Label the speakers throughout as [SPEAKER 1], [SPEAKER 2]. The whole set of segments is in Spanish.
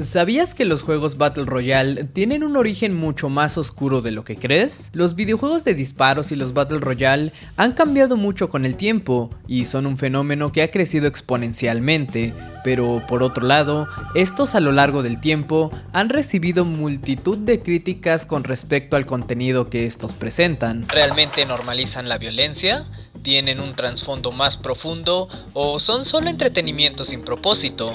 [SPEAKER 1] ¿Sabías que los juegos Battle Royale tienen un origen mucho más oscuro de lo que crees? Los videojuegos de disparos y los Battle Royale han cambiado mucho con el tiempo y son un fenómeno que ha crecido exponencialmente, pero por otro lado, estos a lo largo del tiempo han recibido multitud de críticas con respecto al contenido que estos presentan. ¿Realmente normalizan la violencia? ¿Tienen un trasfondo más profundo o son solo entretenimiento sin propósito?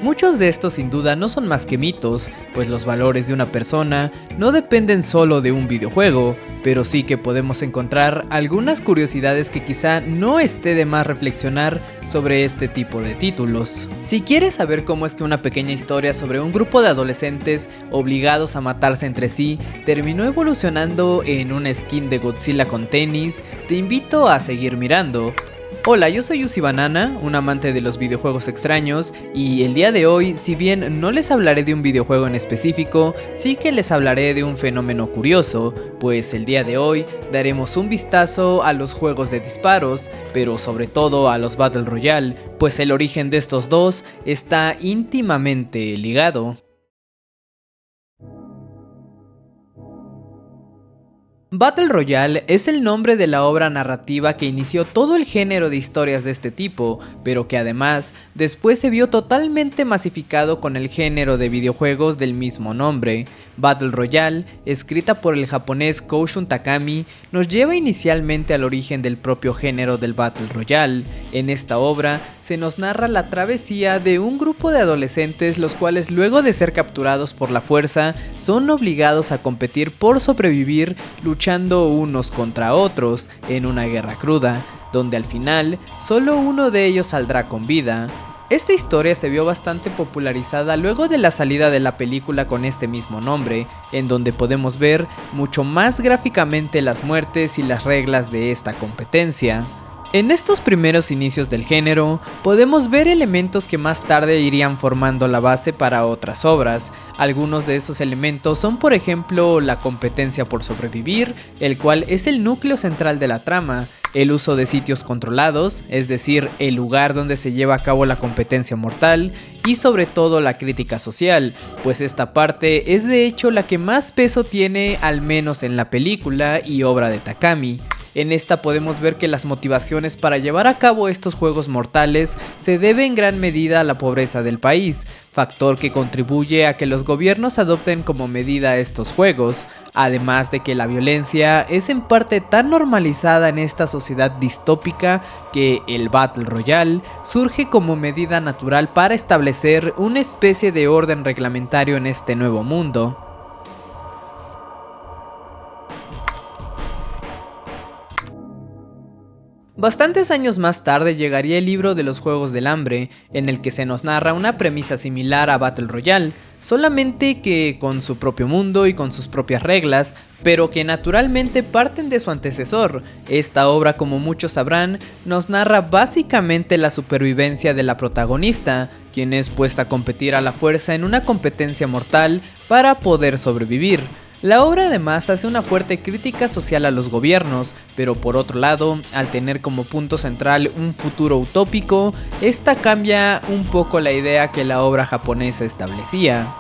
[SPEAKER 1] Muchos de estos sin duda no son más que mitos, pues los valores de una persona no dependen solo de un videojuego, pero sí que podemos encontrar algunas curiosidades que quizá no esté de más reflexionar sobre este tipo de títulos. Si quieres saber cómo es que una pequeña historia sobre un grupo de adolescentes obligados a matarse entre sí terminó evolucionando en una skin de Godzilla con tenis, te invito a seguir mirando. Hola, yo soy Uzi Banana, un amante de los videojuegos extraños, y el día de hoy, si bien no les hablaré de un videojuego en específico, sí que les hablaré de un fenómeno curioso, pues el día de hoy daremos un vistazo a los juegos de disparos, pero sobre todo a los Battle Royale, pues el origen de estos dos está íntimamente ligado. Battle Royale es el nombre de la obra narrativa que inició todo el género de historias de este tipo, pero que además después se vio totalmente masificado con el género de videojuegos del mismo nombre. Battle Royale, escrita por el japonés Kou Shun Takami, nos lleva inicialmente al origen del propio género del Battle Royale. En esta obra se nos narra la travesía de un grupo de adolescentes los cuales luego de ser capturados por la fuerza son obligados a competir por sobrevivir luchando unos contra otros en una guerra cruda, donde al final solo uno de ellos saldrá con vida. Esta historia se vio bastante popularizada luego de la salida de la película con este mismo nombre, en donde podemos ver mucho más gráficamente las muertes y las reglas de esta competencia. En estos primeros inicios del género, podemos ver elementos que más tarde irían formando la base para otras obras. Algunos de esos elementos son por ejemplo la competencia por sobrevivir, el cual es el núcleo central de la trama, el uso de sitios controlados, es decir, el lugar donde se lleva a cabo la competencia mortal, y sobre todo la crítica social, pues esta parte es de hecho la que más peso tiene al menos en la película y obra de Takami. En esta podemos ver que las motivaciones para llevar a cabo estos juegos mortales se debe en gran medida a la pobreza del país, factor que contribuye a que los gobiernos adopten como medida estos juegos, además de que la violencia es en parte tan normalizada en esta sociedad distópica que el Battle Royale surge como medida natural para establecer una especie de orden reglamentario en este nuevo mundo. Bastantes años más tarde llegaría el libro de los Juegos del Hambre, en el que se nos narra una premisa similar a Battle Royale, solamente que con su propio mundo y con sus propias reglas, pero que naturalmente parten de su antecesor. Esta obra, como muchos sabrán, nos narra básicamente la supervivencia de la protagonista, quien es puesta a competir a la fuerza en una competencia mortal para poder sobrevivir. La obra además hace una fuerte crítica social a los gobiernos, pero por otro lado, al tener como punto central un futuro utópico, esta cambia un poco la idea que la obra japonesa establecía.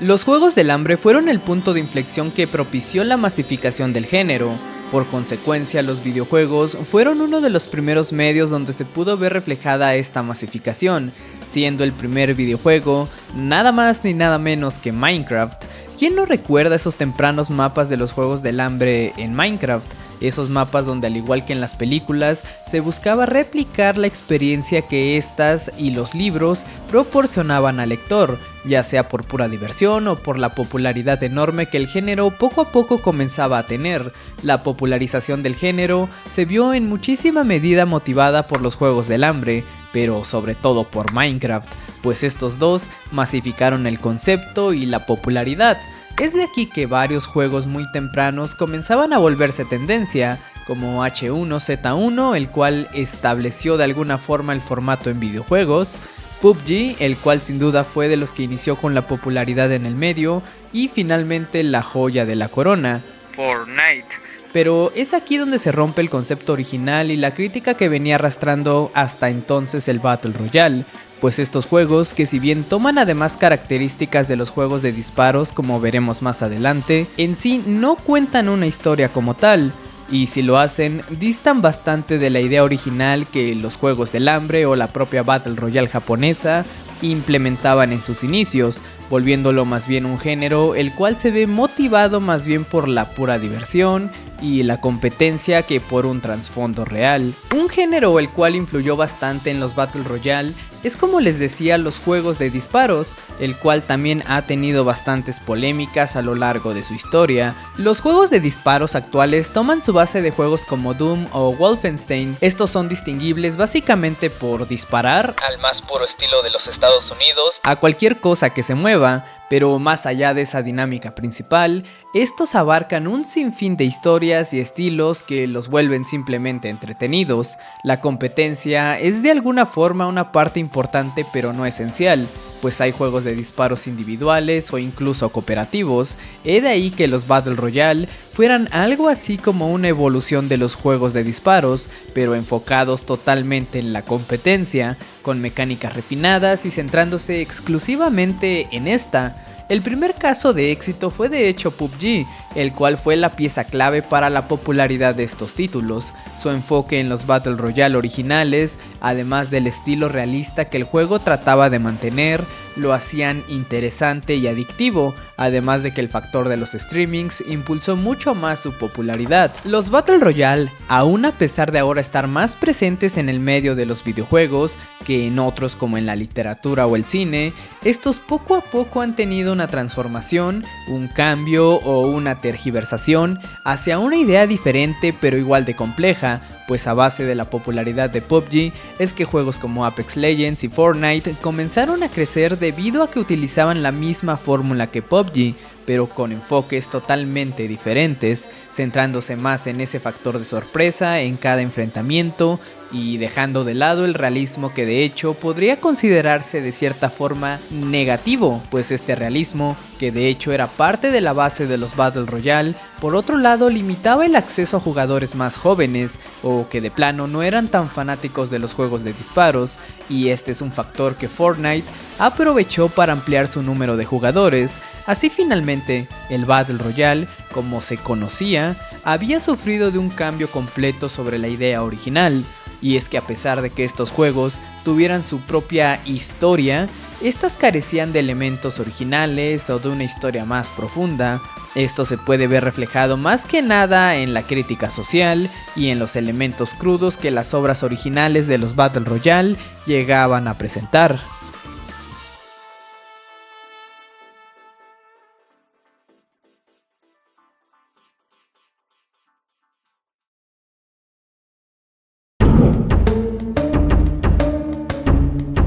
[SPEAKER 1] Los Juegos del Hambre fueron el punto de inflexión que propició la masificación del género. Por consecuencia, los videojuegos fueron uno de los primeros medios donde se pudo ver reflejada esta masificación, siendo el primer videojuego nada más ni nada menos que Minecraft. ¿Quién no recuerda esos tempranos mapas de los Juegos del Hambre en Minecraft? Esos mapas donde, al igual que en las películas, se buscaba replicar la experiencia que estas y los libros proporcionaban al lector, ya sea por pura diversión o por la popularidad enorme que el género poco a poco comenzaba a tener. La popularización del género se vio en muchísima medida motivada por los Juegos del Hambre, pero sobre todo por Minecraft, pues estos dos masificaron el concepto y la popularidad. Es de aquí que varios juegos muy tempranos comenzaban a volverse tendencia, como H1Z1, el cual estableció de alguna forma el formato en videojuegos, PUBG, el cual sin duda fue de los que inició con la popularidad en el medio, y finalmente la joya de la corona,
[SPEAKER 2] Fortnite,
[SPEAKER 1] pero es aquí donde se rompe el concepto original y la crítica que venía arrastrando hasta entonces el Battle Royale, pues estos juegos, que si bien toman además características de los juegos de disparos como veremos más adelante, en sí no cuentan una historia como tal, y si lo hacen, distan bastante de la idea original que los juegos del hambre o la propia Battle Royale japonesa implementaban en sus inicios, volviéndolo más bien un género el cual se ve motivado más bien por la pura diversión y la competencia que por un trasfondo real. Un género el cual influyó bastante en los Battle Royale es, como les decía, los juegos de disparos, el cual también ha tenido bastantes polémicas a lo largo de su historia. Los juegos de disparos actuales toman su base de juegos como Doom o Wolfenstein. Estos son distinguibles básicamente por disparar, al más puro estilo de los Estados Unidos, a cualquier cosa que se mueva, pero más allá de esa dinámica principal, estos abarcan un sinfín de historias y estilos que los vuelven simplemente entretenidos. La competencia es de alguna forma una parte importante pero no esencial, pues hay juegos de disparos individuales o incluso cooperativos, de ahí que los Battle Royale fueran algo así como una evolución de los juegos de disparos, pero enfocados totalmente en la competencia, con mecánicas refinadas y centrándose exclusivamente en esta. El primer caso de éxito fue de hecho PUBG, el cual fue la pieza clave para la popularidad de estos títulos. Su enfoque en los Battle Royale originales, además del estilo realista que el juego trataba de mantener, lo hacían interesante y adictivo, además de que el factor de los streamings impulsó mucho más su popularidad. Los Battle Royale, aún a pesar de ahora estar más presentes en el medio de los videojuegos que en otros como en la literatura o el cine, estos poco a poco han tenido una transformación, un cambio o una tergiversación hacia una idea diferente pero igual de compleja, pues a base de la popularidad de PUBG es que juegos como Apex Legends y Fortnite comenzaron a crecer debido a que utilizaban la misma fórmula que PUBG, pero con enfoques totalmente diferentes, centrándose más en ese factor de sorpresa en cada enfrentamiento y dejando de lado el realismo que de hecho podría considerarse de cierta forma negativo, pues este realismo, que de hecho era parte de la base de los Battle Royale, por otro lado limitaba el acceso a jugadores más jóvenes o que de plano no eran tan fanáticos de los juegos de disparos, y este es un factor que Fortnite aprovechó para ampliar su número de jugadores. Así finalmente, el Battle Royale, como se conocía, había sufrido de un cambio completo sobre la idea original, y es que a pesar de que estos juegos tuvieran su propia historia, estas carecían de elementos originales o de una historia más profunda. Esto se puede ver reflejado más que nada en la crítica social y en los elementos crudos que las obras originales de los Battle Royale llegaban a presentar.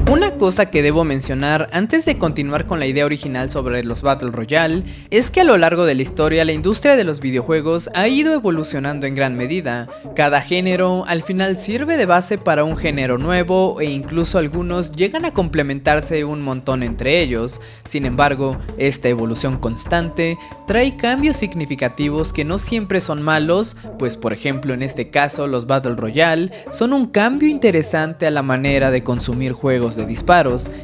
[SPEAKER 1] Una cosa que debo mencionar antes de continuar con la idea original sobre los Battle Royale es que a lo largo de la historia la industria de los videojuegos ha ido evolucionando en gran medida. Cada género al final sirve de base para un género nuevo e incluso algunos llegan a complementarse un montón entre ellos. Sin embargo, esta evolución constante trae cambios significativos que no siempre son malos, pues por ejemplo en este caso los Battle Royale son un cambio interesante a la manera de consumir juegos de disparos,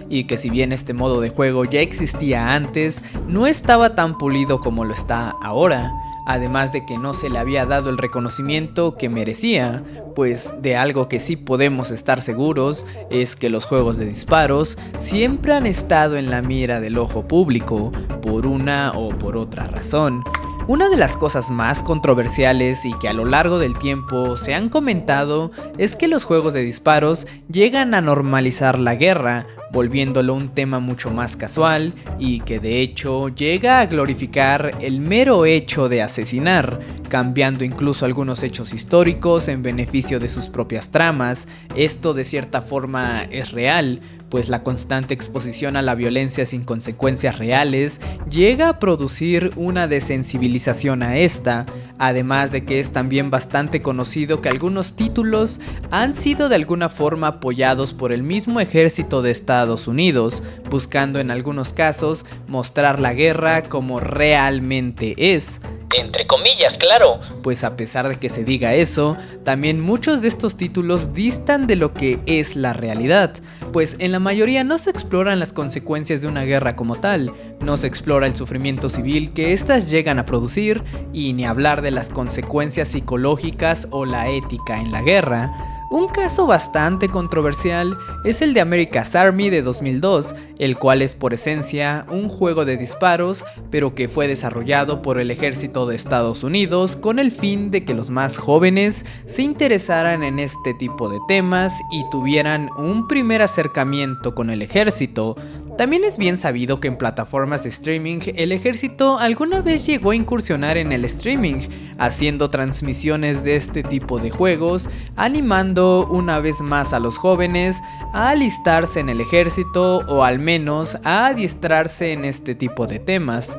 [SPEAKER 1] y que si bien este modo de juego ya existía antes, no estaba tan pulido como lo está ahora, además de que no se le había dado el reconocimiento que merecía, pues de algo que sí podemos estar seguros es que los juegos de disparos siempre han estado en la mira del ojo público, por una o por otra razón. Una de las cosas más controversiales y que a lo largo del tiempo se han comentado es que los juegos de disparos llegan a normalizar la guerra, volviéndolo un tema mucho más casual y que de hecho llega a glorificar el mero hecho de asesinar, cambiando incluso algunos hechos históricos en beneficio de sus propias tramas. Esto de cierta forma es real, pues la constante exposición a la violencia sin consecuencias reales llega a producir una desensibilización a esta, además de que es también bastante conocido que algunos títulos han sido de alguna forma apoyados por el mismo ejército de Estados Unidos, buscando en algunos casos mostrar la guerra como realmente es. Entre comillas, claro, pues a pesar de que se diga eso, también muchos de estos títulos distan de lo que es la realidad, pues en la mayoría no se exploran las consecuencias de una guerra como tal, no se explora el sufrimiento civil que éstas llegan a producir, y ni hablar de las consecuencias psicológicas o la ética en la guerra. Un caso bastante controversial es el de America's Army de 2002, el cual es por esencia un juego de disparos, pero que fue desarrollado por el ejército de Estados Unidos con el fin de que los más jóvenes se interesaran en este tipo de temas y tuvieran un primer acercamiento con el ejército. También es bien sabido que en plataformas de streaming el ejército alguna vez llegó a incursionar en el streaming, haciendo transmisiones de este tipo de juegos, animando una vez más a los jóvenes a alistarse en el ejército o al menos a adiestrarse en este tipo de temas.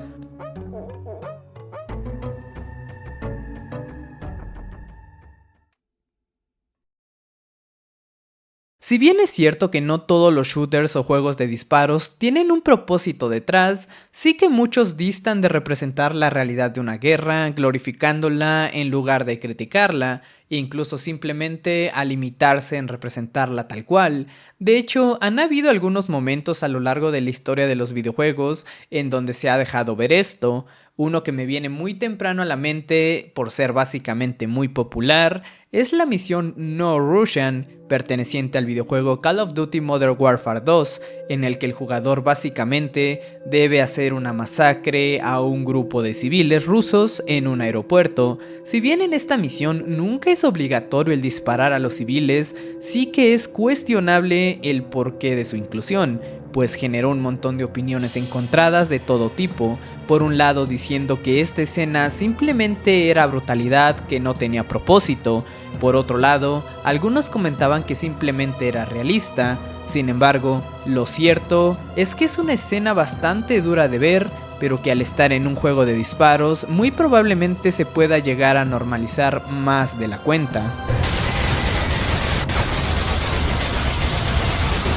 [SPEAKER 1] Si bien es cierto que no todos los shooters o juegos de disparos tienen un propósito detrás, sí que muchos distan de representar la realidad de una guerra, glorificándola en lugar de criticarla, e incluso simplemente a limitarse en representarla tal cual. De hecho, han habido algunos momentos a lo largo de la historia de los videojuegos en donde se ha dejado ver esto. Uno que me viene muy temprano a la mente por ser básicamente muy popular es la misión No Russian, perteneciente al videojuego Call of Duty Modern Warfare 2, en el que el jugador básicamente debe hacer una masacre a un grupo de civiles rusos en un aeropuerto. Si bien en esta misión nunca es obligatorio el disparar a los civiles, sí que es cuestionable el porqué de su inclusión, pues generó un montón de opiniones encontradas de todo tipo. Por un lado diciendo que esta escena simplemente era brutalidad que no tenía propósito. Por otro lado, algunos comentaban que simplemente era realista. Sin embargo, lo cierto es que es una escena bastante dura de ver, pero que al estar en un juego de disparos muy probablemente se pueda llegar a normalizar más de la cuenta.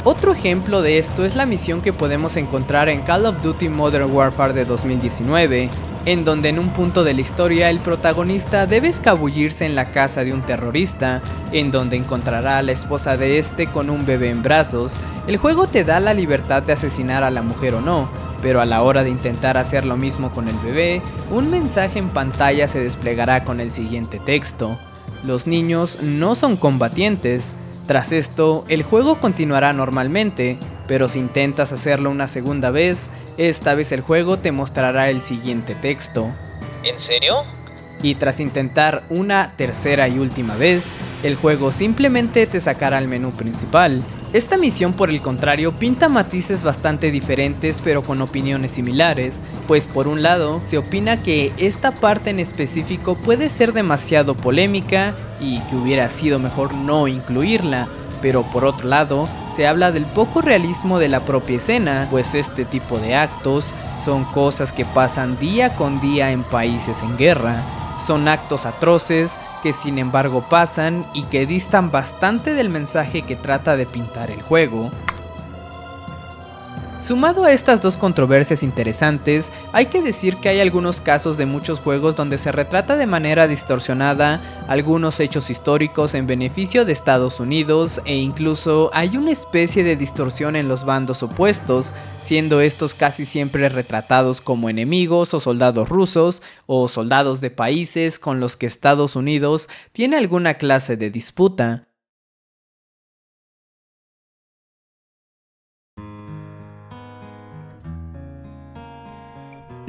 [SPEAKER 1] Otro ejemplo de esto es la misión que podemos encontrar en Call of Duty Modern Warfare de 2019, en donde en un punto de la historia el protagonista debe escabullirse en la casa de un terrorista, en donde encontrará a la esposa de este con un bebé en brazos. El juego te da la libertad de asesinar a la mujer o no, pero a la hora de intentar hacer lo mismo con el bebé, un mensaje en pantalla se desplegará con el siguiente texto: los niños no son combatientes. Tras esto, el juego continuará normalmente, pero si intentas hacerlo una segunda vez, esta vez el juego te mostrará el siguiente texto: ¿en serio? Y tras intentar una tercera y última vez, el juego simplemente te sacará al menú principal. Esta misión, por el contrario, pinta matices bastante diferentes pero con opiniones similares, pues por un lado se opina que esta parte en específico puede ser demasiado polémica y que hubiera sido mejor no incluirla, pero por otro lado se habla del poco realismo de la propia escena, pues este tipo de actos son cosas que pasan día con día en países en guerra. Son actos atroces que sin embargo pasan y que distan bastante del mensaje que trata de pintar el juego. Sumado a estas dos controversias interesantes, hay que decir que hay algunos casos de muchos juegos donde se retrata de manera distorsionada algunos hechos históricos en beneficio de Estados Unidos, e incluso hay una especie de distorsión en los bandos opuestos, siendo estos casi siempre retratados como enemigos o soldados rusos o soldados de países con los que Estados Unidos tiene alguna clase de disputa.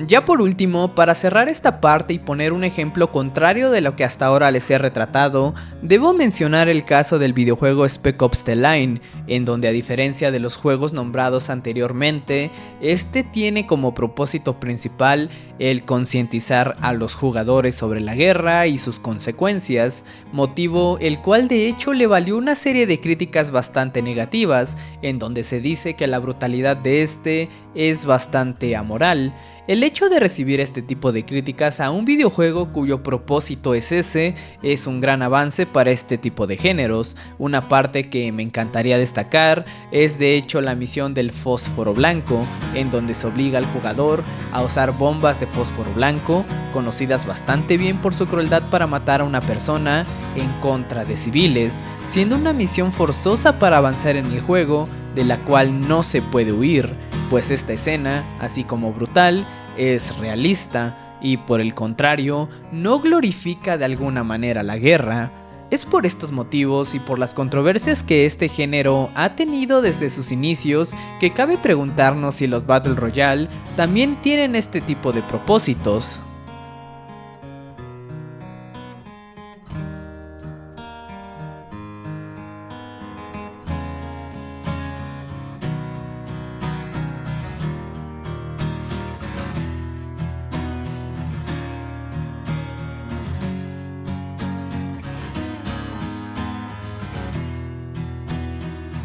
[SPEAKER 1] Ya por último, para cerrar esta parte y poner un ejemplo contrario de lo que hasta ahora les he retratado, debo mencionar el caso del videojuego Spec Ops: The Line, en donde a diferencia de los juegos nombrados anteriormente, este tiene como propósito principal el concientizar a los jugadores sobre la guerra y sus consecuencias, motivo el cual de hecho le valió una serie de críticas bastante negativas, en donde se dice que la brutalidad de este es bastante amoral. El hecho de recibir este tipo de críticas a un videojuego cuyo propósito es ese, es un gran avance para este tipo de géneros. Una parte que me encantaría destacar es de hecho la misión del fósforo blanco, en donde se obliga al jugador a usar bombas de fósforo blanco, conocidas bastante bien por su crueldad para matar a una persona en contra de civiles, siendo una misión forzosa para avanzar en el juego, de la cual no se puede huir, pues esta escena, así como brutal, es realista y por el contrario, no glorifica de alguna manera la guerra. Es por estos motivos y por las controversias que este género ha tenido desde sus inicios que cabe preguntarnos si los Battle Royale también tienen este tipo de propósitos.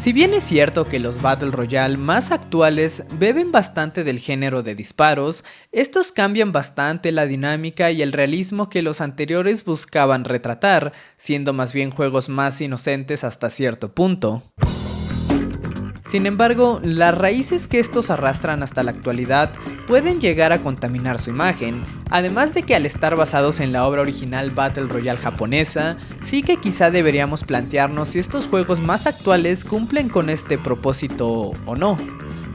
[SPEAKER 1] Si bien es cierto que los Battle Royale más actuales beben bastante del género de disparos, estos cambian bastante la dinámica y el realismo que los anteriores buscaban retratar, siendo más bien juegos más inocentes hasta cierto punto. Sin embargo, las raíces que estos arrastran hasta la actualidad pueden llegar a contaminar su imagen, además de que al estar basados en la obra original Battle Royale japonesa, sí que quizá deberíamos plantearnos si estos juegos más actuales cumplen con este propósito o no.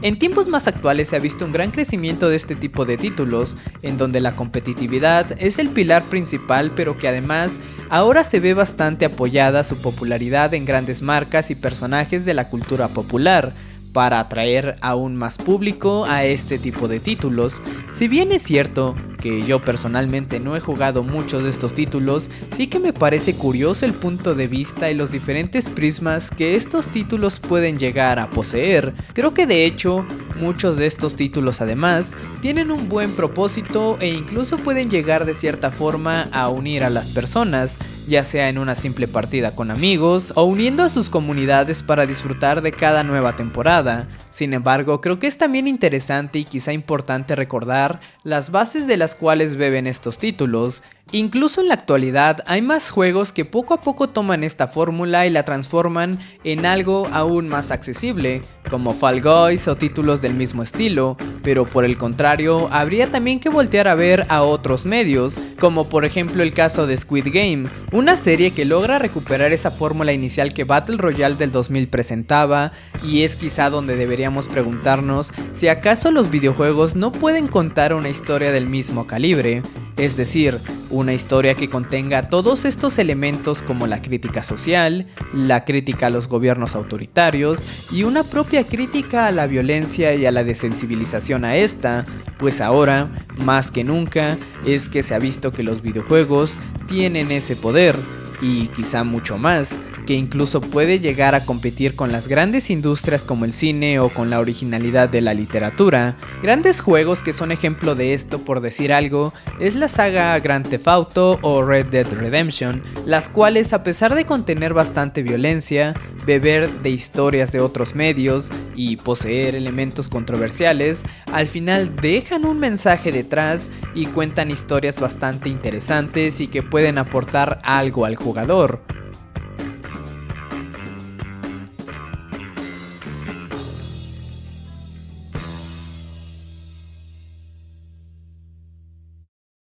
[SPEAKER 1] En tiempos más actuales se ha visto un gran crecimiento de este tipo de títulos, en donde la competitividad es el pilar principal, pero que además ahora se ve bastante apoyada su popularidad en grandes marcas y personajes de la cultura popular, para atraer aún más público a este tipo de títulos. Si bien es cierto que yo personalmente no he jugado muchos de estos títulos, sí que me parece curioso el punto de vista y los diferentes prismas que estos títulos pueden llegar a poseer. Creo que de hecho muchos de estos títulos además tienen un buen propósito e incluso pueden llegar de cierta forma a unir a las personas, ya sea en una simple partida con amigos o uniendo a sus comunidades para disfrutar de cada nueva temporada. Sin embargo, creo que es también interesante y quizá importante recordar las bases de las cuales beben estos títulos. Incluso en la actualidad hay más juegos que poco a poco toman esta fórmula y la transforman en algo aún más accesible, como Fall Guys o títulos del mismo estilo, pero por el contrario, habría también que voltear a ver a otros medios, como por ejemplo el caso de Squid Game, una serie que logra recuperar esa fórmula inicial que Battle Royale del 2000 presentaba, y es quizá donde deberíamos preguntarnos si acaso los videojuegos no pueden contar una historia del mismo calibre. Es decir, una historia que contenga todos estos elementos como la crítica social, la crítica a los gobiernos autoritarios y una propia crítica a la violencia y a la desensibilización a esta, pues ahora, más que nunca, es que se ha visto que los videojuegos tienen ese poder, y quizá mucho más, que incluso puede llegar a competir con las grandes industrias como el cine o con la originalidad de la literatura. Grandes juegos que son ejemplo de esto, por decir algo, es la saga Grand Theft Auto o Red Dead Redemption, las cuales, a pesar de contener bastante violencia, beber de historias de otros medios y poseer elementos controversiales, al final dejan un mensaje detrás y cuentan historias bastante interesantes y que pueden aportar algo al jugador.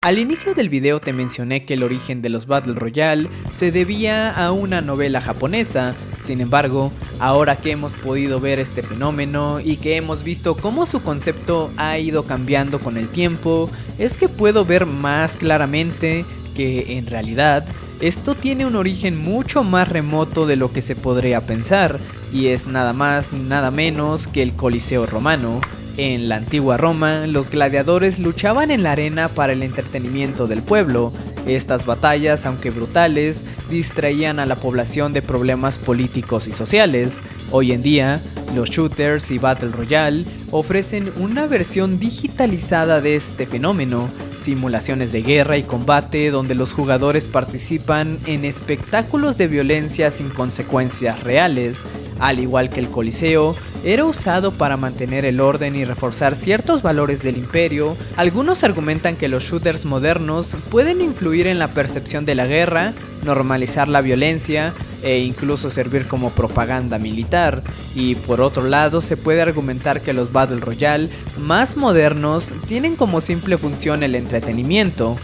[SPEAKER 1] Al inicio del video te mencioné que el origen de los Battle Royale se debía a una novela japonesa. Sin embargo, ahora que hemos podido ver este fenómeno y que hemos visto cómo su concepto ha ido cambiando con el tiempo, es que puedo ver más claramente que en realidad esto tiene un origen mucho más remoto de lo que se podría pensar, y es nada más ni nada menos que el Coliseo romano. En la antigua Roma, los gladiadores luchaban en la arena para el entretenimiento del pueblo. Estas batallas, aunque brutales, distraían a la población de problemas políticos y sociales. Hoy en día, los shooters y Battle Royale ofrecen una versión digitalizada de este fenómeno, simulaciones de guerra y combate donde los jugadores participan en espectáculos de violencia sin consecuencias reales. Al igual que el Coliseo, era usado para mantener el orden y reforzar ciertos valores del imperio, algunos argumentan que los shooters modernos pueden influir en la percepción de la guerra, normalizar la violencia e incluso servir como propaganda militar, y por otro lado se puede argumentar que los Battle Royale más modernos tienen como simple función el entretenimiento.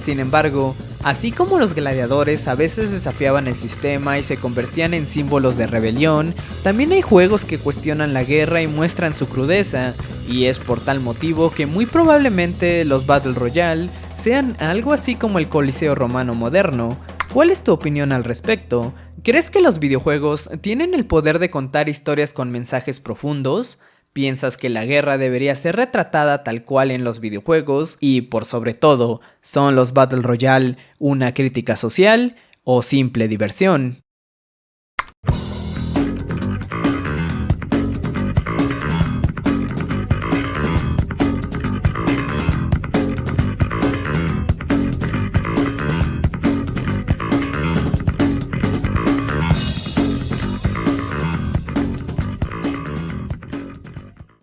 [SPEAKER 1] Sin embargo, así como los gladiadores a veces desafiaban el sistema y se convertían en símbolos de rebelión, también hay juegos que cuestionan la guerra y muestran su crudeza, y es por tal motivo que muy probablemente los Battle Royale sean algo así como el Coliseo Romano moderno. ¿Cuál es tu opinión al respecto? ¿Crees que los videojuegos tienen el poder de contar historias con mensajes profundos? ¿Piensas que la guerra debería ser retratada tal cual en los videojuegos? Y por sobre todo, ¿son los Battle Royale una crítica social o simple diversión?